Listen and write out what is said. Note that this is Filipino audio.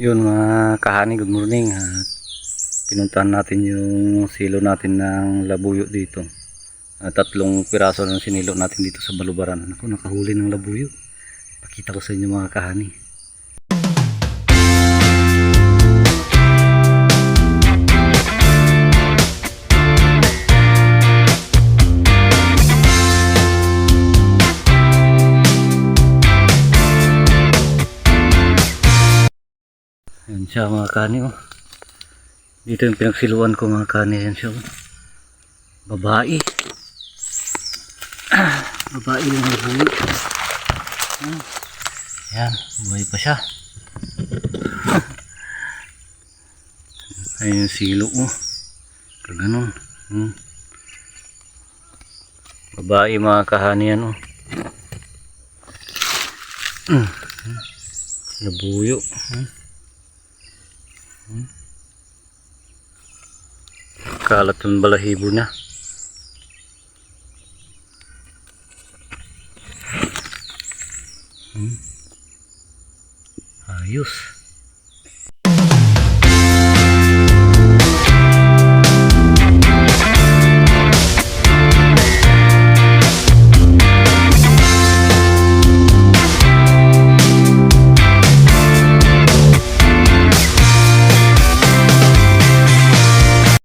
Yun mga kahani, good morning. Pinuntahan natin yung silo natin ng labuyo dito. Tatlong piraso ng sinilo natin dito sa balubaran. Ako, nakahuli ng labuyo. Pakita ko sa inyo mga kahani. Ayan siya mga kani, oh. Dito yung pinagsiluan ko mga kani. Ayan siya, oh. Babae. Babae yung labuyo. Ayan, buhay pa siya. Ayan yung silo, oh. Kaganon. Babae mga kahani yan, oh. Labuyo. Kalat yung balahibo niya. Ayos.